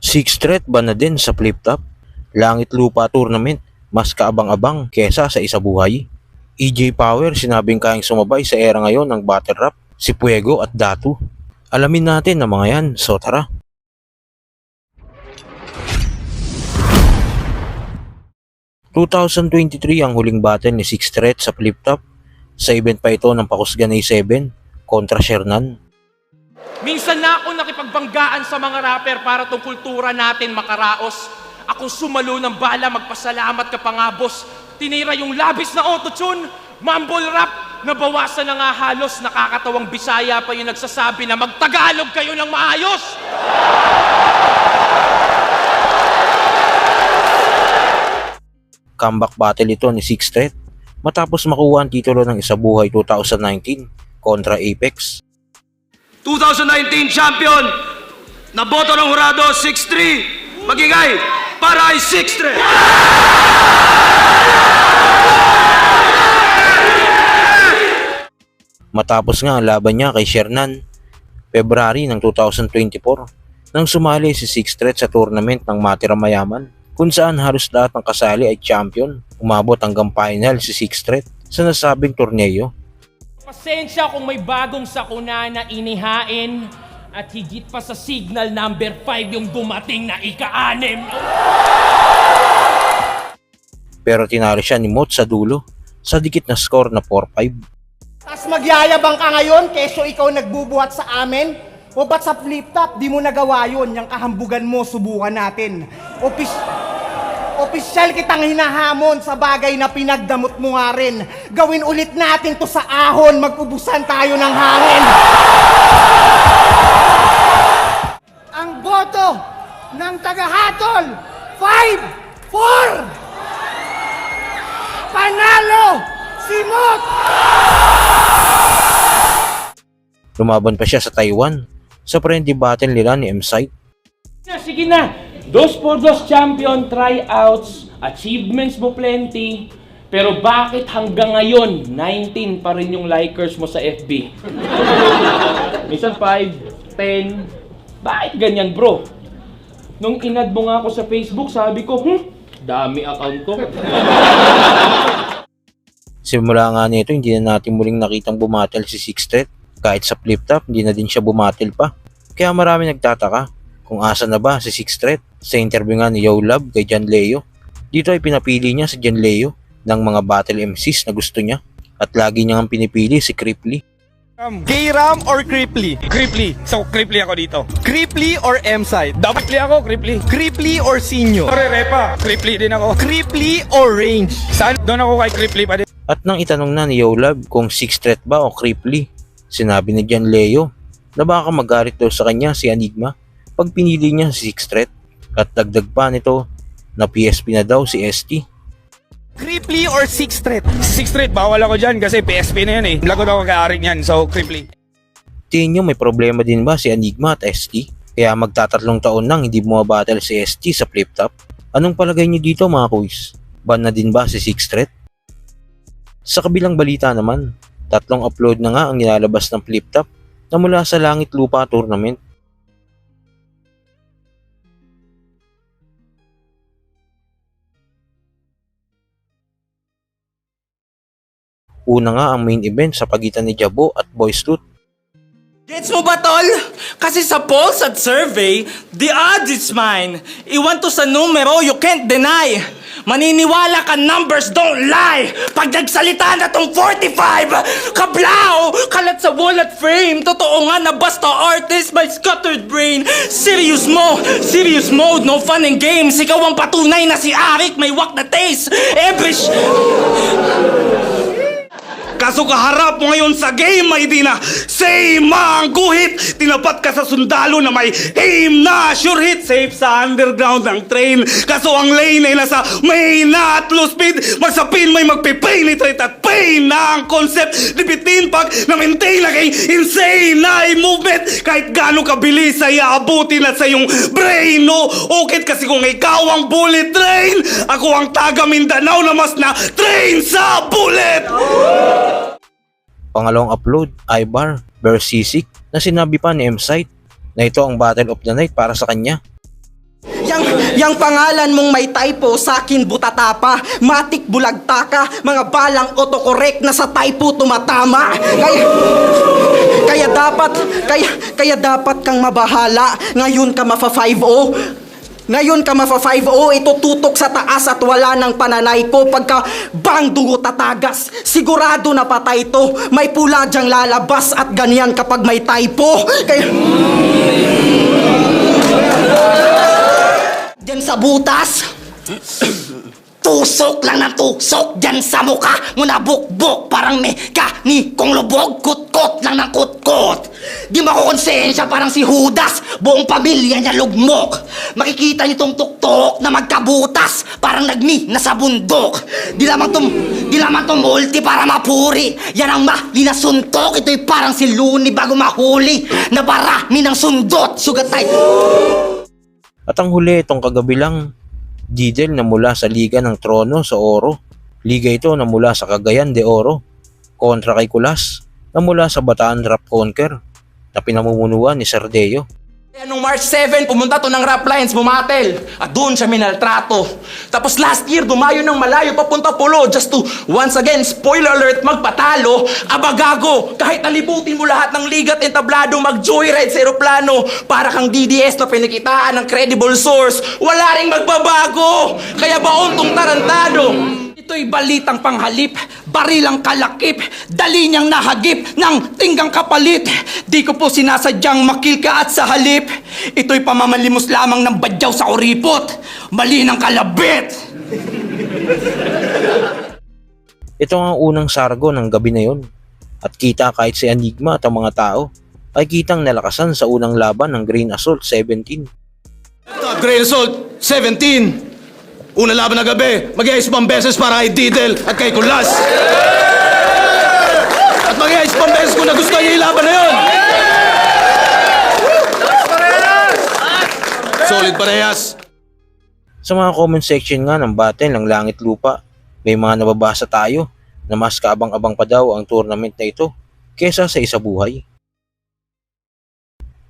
Sixth threat ba na din sa flip top? Langit lupa tournament, mas kaabang-abang kesa sa isa buhay. EJ Power sinabing kayang sumabay sa era ngayon ng battle rap, si Fuego at Datu. Alamin natin ang mga yan, so tara. ...2023 ang huling battle ni Sixth Threat sa flip top. Sa event pa ito ng Pakusgan A7 kontra Shernan. Minsan na ako nakipagbanggaan sa mga rapper para tong kultura natin makaraos. Ako sumalo ng bala, magpasalamat ka pa nga, boss. Tinira yung labis na autotune, mumble rap, nabawasan na nga halos, nakakatawang Bisaya pa yung nagsasabi na magtagalog kayo ng maayos. Comeback battle ito ni Sixth Threat matapos makuha ang titulo ng Isabuhay 2019 kontra Apex. 2019 champion, naboto ng hurado 6-3, magingay para ay Sixth Threat. Matapos nga ang laban niya kay Shernan, February ng 2024, nang sumali si Sixth Threat sa tournament ng Matira Mayaman, kung saan halos lahat ng kasali ay champion. Umabot hanggang final si Sixth Threat sa nasabing torneo. Pasensya kung may bagong sakuna na inihain at higit pa sa signal number 5 yung dumating na ika-6. Pero tinalo siya ni Mot sa dulo sa dikit na score na 4-5. Tas magyayabang ka ngayon keso ikaw nagbubuhat sa amin? O ba't sa flip top di mo nagawa yun? Yung kahambugan mo, subukan natin. Opisyal kitang hinahamon sa bagay na pinagdamot mo nga rin. Gawin ulit natin to sa ahon, mag-ubusan tayo ng hangin. Ang boto ng tagahatol, 5-4! Panalo si Mot! Lumaban pa siya sa Taiwan sa friendly battle nila ni M-Site. Sige na! 2x2 champion tryouts, achievements mo plenty, pero bakit hanggang ngayon 19 pa rin yung likers mo sa FB? Minsan 5, 10, bakit ganyan bro? Nung inad mo nga ako sa Facebook, sabi ko, dami account ko. Simula nga nito, hindi na natin muling nakitang bumatel si Sixth Threat. Kahit sa flip top, hindi na din siya bumatel pa. Kaya marami nagtataka kung asa na ba si Sixth Threat. Sa interview nga ni Yo Love kay John Leo, dito ay pinapili niya si John Leo ng mga battle MCs na gusto niya. At lagi niyang pinipili si Cripply. K-Ram or Cripply? Cripply. So, Cripply ako dito. Cripply or M-Site? Dapat Cripply ako, Cripply. Cripply or Sinyo? Repa. Cripply din ako. Cripply or Range? Saan? Doon ako kay Cripply pa din. At nang itanong na ni Yo Love kung Sixth Threat ba o Cripply, sinabi ni John Leo na baka magalit daw sa kanya si Enigma pag pinili niya si Sixth Threat. At dagdag pa nito na PSP na daw si ST. Cripply or Sixth Threat? Sixth Threat, bawal ako dyan kasi PSP na yan eh. Lagot ako kay-aring yan, so Cripply. Tingin nyo may problema din ba si Enigma at ST? Kaya magtatatlong taon nang hindi bumabattle si ST sa flip top? Anong palagay nyo dito mga kuys? Ban na din ba si Sixth Threat? Sa kabilang balita naman, 3 upload na nga ang nilalabas ng flip top na mula sa Langit Lupa Tournament. Una nga ang main event sa pagitan ni Jabo at Boys Loot. Gets mo ba, tol? Kasi sa polls at survey, the odds is mine. Iwan to sa numero, you can't deny. Maniniwala ka, numbers don't lie. Pag nagsalita na tong 45, kablaw, kalat sa wall at frame. Totoo nga na basta artist, my scattered brain. Serious mode, no fun and games. Ikaw ang patunay na si Arik, may wak na taste. Kaso kaharap mo ngayon sa game, may di na same ang guhit. Tinapat ka sa sundalo na may aim na sure hit. Safe sa underground ng train. Kaso ang lane ay nasa main at low speed. Magsapin may magpipenetrate at pain na ang concept. Dibitin pag na-maintain na kay insane na movement. Kahit gano'ng kabilis ay aabutin at sa iyong brain. No, ukit kasi kung ikaw ang bullet train, ako ang taga Mindanao na mas na train sa bullet. Pangalawang upload, Ibar vs Sisik, na sinabi pa ni M-Site na ito ang battle of the night para sa kanya. Yang pangalan mong may typo, sakin butata pa. Matik bulagta ka, mga balang autocorrect na sa typo tumatama. Kaya dapat kang mabahala. Ngayon ka mafa 5-0. Ngayon ka mafa 5-0, itututok sa taas at wala ng pananay ko. Pagka bang dugo tatagas, sigurado na patay to. May pula dyang lalabas at ganyan kapag may typo. Kaya... Diyan sa butas, tusok lang ng tusok dyan sa mukha mo na bukbok. Parang may kong lubog, kutkot lang ng kutkot. Di makukonsensya parang si Judas, buong pamilya niya lugmok. Makikita niyo tong tuktok na magkabutas, parang nagmi na sa bundok. Di lamang tumulti para mapuri, yan ang mali na suntok. Ito'y parang si Luni bago mahuli, na barami ng sundot. Sugatay. At ang huli itong kagabi lang, Didel na mula sa Liga ng Trono sa Oro. Liga ito na mula sa Cagayan de Oro kontra kay Kulas na mula sa Bataan Rap Conquer na pinamumunuan ni Sardeo. Nung March 7, pumunta to ng Rap Lines, bumatel. At doon siya minaltrato. Tapos last year, dumayo ng malayo papunta Pulo just to, once again, spoiler alert, magpatalo. Abagago, kahit nalibutin mo lahat ng ligat entablado, mag-joyride sa aeroplano, para kang DDS na pinikitaan ng credible source, wala ring magbabago. Kaya baon tong tarantado. Ito'y balitang panghalip, barilang kalakip, dali niyang nahagip ng tinggang kapalit. Di ko po sinasadyang makilka at sa halip. Ito'y pamamalimos lamang ng badyaw sa kuripot, mali ng kalabit. Ito ang unang sargo ng gabi na yon. At kita kahit si Enigma at ang mga tao ay kitang nalakasan sa unang laban ng Green Assault 17. Green Assault 17. Una laban na gabi, mag-iayos pang beses para kay Didel at kay Kulas. At mag-iayos pang beses kung nagustuhan niya yung laban na yun. Solid parehas. Sa mga comment section nga ng battle ng Langit Lupa, may mga nababasa tayo na mas kaabang-abang pa daw ang tournament na ito kesa sa isa buhay.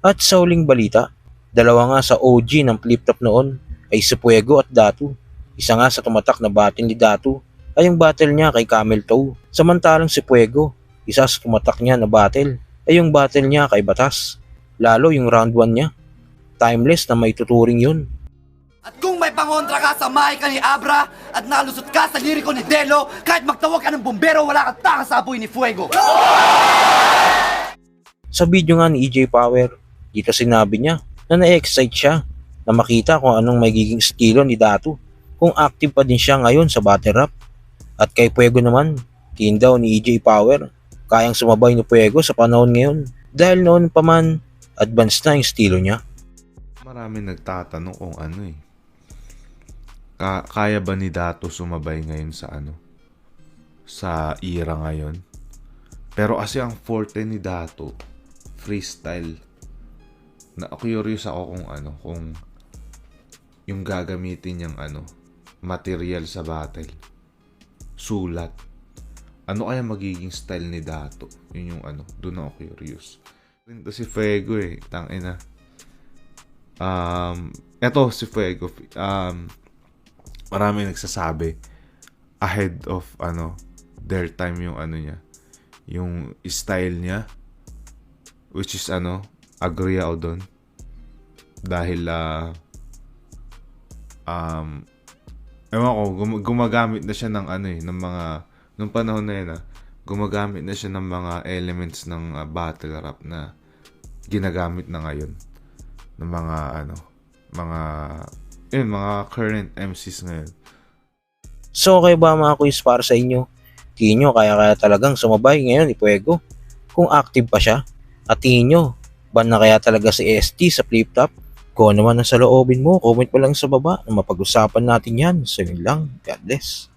At sa huling balita, dalawa nga sa OG ng flip-top noon ay si Fuego at Datu. Isa nga sa tumatak na battle ni Datu ay yung battle niya kay Camel Toe. Samantalang si Fuego, isa sa tumatak niya na battle ay yung battle niya kay Batas. Lalo yung round 1 niya. Timeless na may tuturing yun. At kung may pangontra ka sa mahay ka ni Abra at nalusot ka sa liriko ni Delo, kahit magtawag ka ng bumbero, wala kang takas sa apoy ni Fuego. Sa video nga ni EJ Power, dito sinabi niya na na-excite siya na makita kung anong magiging estilo ni Datu kung active pa din siya ngayon sa battle rap. At kay Fuego naman, tiin daw ni EJ Power, kayang sumabay ni Fuego sa panahon ngayon dahil noon pa man advanced na yung estilo niya. Marami nagtatanong kung ano kaya ba ni Datu sumabay ngayon sa era ngayon. Pero kasi ang forte ni Datu, freestyle. Na curious ako kung yung gagamitin niyang material sa battle, sulat. Ano kaya magiging style ni Datu? Yun yung doon ako curious. Ito si Fuego tangina. Eto si Fuego, marami nagsasabi ahead of their time yung niya, yung style niya, which is agree ako doon dahil ewan ko, gumagamit na siya ng ng mga nung panahon na yun gumagamit na siya ng mga elements ng battle rap na ginagamit na ngayon ng mga mga current MCs ngayon. So kayo ba mga quiz para sa inyo? Tingin nyo kaya talagang sumabay ngayon ni Fuego kung active pa siya? At tingin nyo, ban na kaya talaga si ST sa flip top? Kung ano naman ang saloobin mo, comment mo lang sa baba na mapag-usapan natin yan. So yun lang, God bless.